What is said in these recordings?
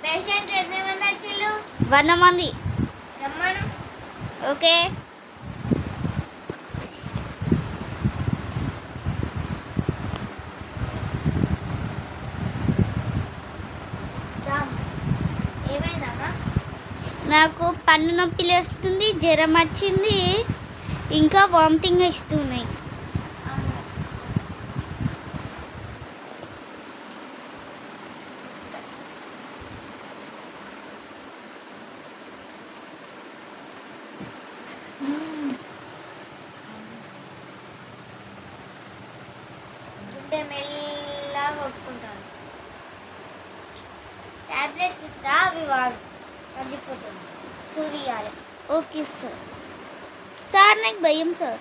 Patient ఎంతమంది వచ్చిళ్ళు? 100 మంది. రమ్మను. ఓకే. ఏమైందమ్మా? నాకు పన్ను నొప్పి లేస్తుంది, జ్వరం వచ్చింది, ఇంకా వామిటింగ్ ఇస్తున్నాయి. గుండె మెల్లగా కొట్టుకుంటాను. టాబ్లెట్స్ ఇస్తా, అవి వాడు, తగ్గిపోతుంది. సూర్యాలి. Okay sir. సార్ నాకు భయం సార్.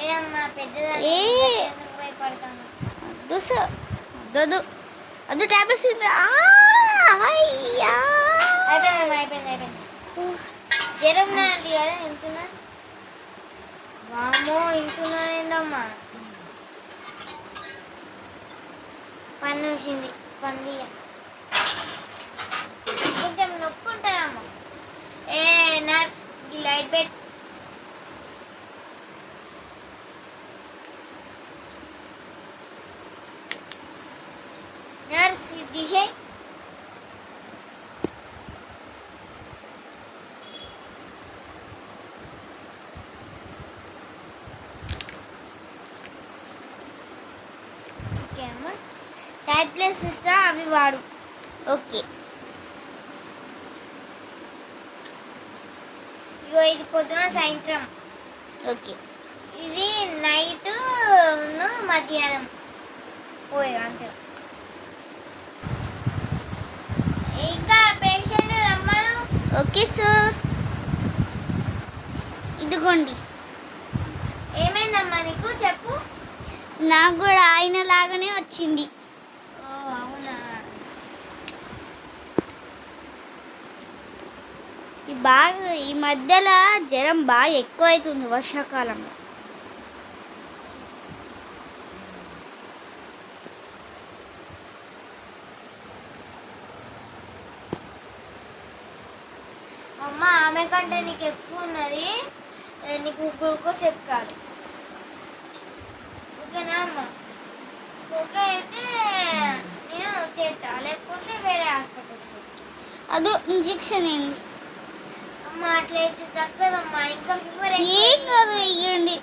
ఏ అమ్మా పెద్దదాన్ని ఏ ఎందుకు భయపడతాను? వద్దు సార్, వద్దు వద్దు టాబ్లెట్స్. అయిపోయింది. జ్వరం నాది కదా, ఇంటున్నా. వామ్మో, ఇంటున్నా ఏందమ్మా? పన్ను వచ్చింది, పంది కొంచెం నొప్పి ఉంటుందమ్మా. ఏ నర్స్, ఈ లైట్ పెట్. నర్స్, ఇది తీసేయ్. ఓకే అమ్మా, టాబ్లెట్స్ ఇస్తా, అవి వాడు. ఓకే. ఇగో ఇది పొద్దున సాయంత్రం, ఓకే. ఇది నైట్ మధ్యాహ్నం పోయి అంతే. ఇంకా పేషెంట్ రమ్మను. Okay sir. ఇదిగోండి. ఏమైందమ్మా నీకు, చెప్పు. నాకు కూడా ఆయన లాగానే వచ్చింది. ఓ అవునా? ఈ మధ్యలో జ్వరం బాగా ఎక్కువ అవుతుంది వర్షాకాలంలో. అమ్మ ఆమె కంటే నీకు ఎక్కువ ఉన్నది, నీకు గ్లూకోజ్ ఎక్కాలి. ఓకేనా అమ్మ? ఓకే అయితే నేను చేస్తా, లేకపోతే వేరే హాస్పిటల్. అదో ఇంజెక్షన్ ఏంటి? అమ్మ అట్లయితే తగ్గదమ్మా, ఇంకా ఫీవర్ ఏం కాదు, ఇవ్వండి.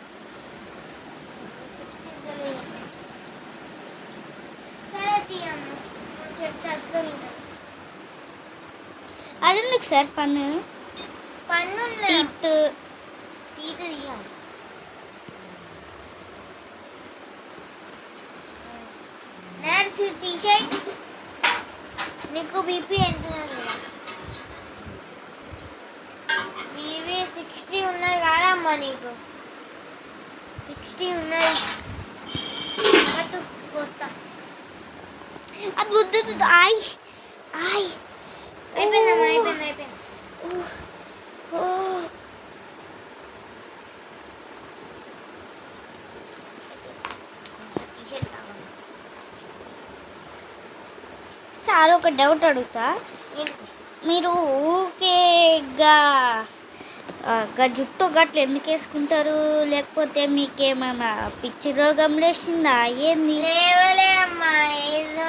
సరే తీయమ్మ, నేను చెప్తే అస్సలు ఉండదు. అది ఎందుకు సార్? పన్ను తీత తీయాలి. నర్స్ తీసేయి. నీకు బీపీ ఎంత ఉన్నది? బీపీ 60 ఉన్నది కాదమ్మా, నీకు 60 ఉన్నది. పట్టు కొత్త. అది వద్దు. ఆయ్ అయిపోయిందమ్మా, అయిపోయింది. సార్ ఒక డౌట్ అడుగుతా. మీరు ఊకేగా జుట్టు గట్ల ఎందుకు వేసుకుంటారు? లేకపోతే మీకేమైనా పిచ్చి రోగం లేచిందా ఏంది? లేవలే అమ్మా, ఏదో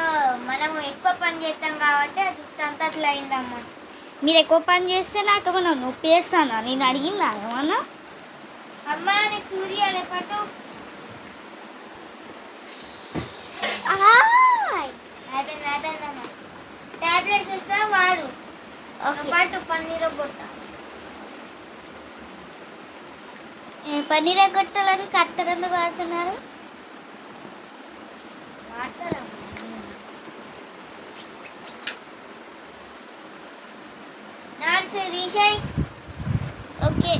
మనము ఎక్కువ పని చేస్తాం కాబట్టి ఆ జుట్టు అంతా అట్లా అయిందమ్మా. మీరు ఎక్కువ పని చేస్తే నాకు ఏమన్నా నొప్పి వేస్తానా? నేను అడిగిందా ఏమన్నా? అమ్మా నీకు సూర్యాలే పట్టు. అయిపోయిందమ్మా. టాబ్లెట్స్ ఇస్తా, వాడు. పట్టు, పన్నీర్ కొట్ట. పన్నీర్ ఎగ్గొట్టాలని కత్తెరలు వాడుతున్నారు. నర్స్ తీసేయ్. ఓకే.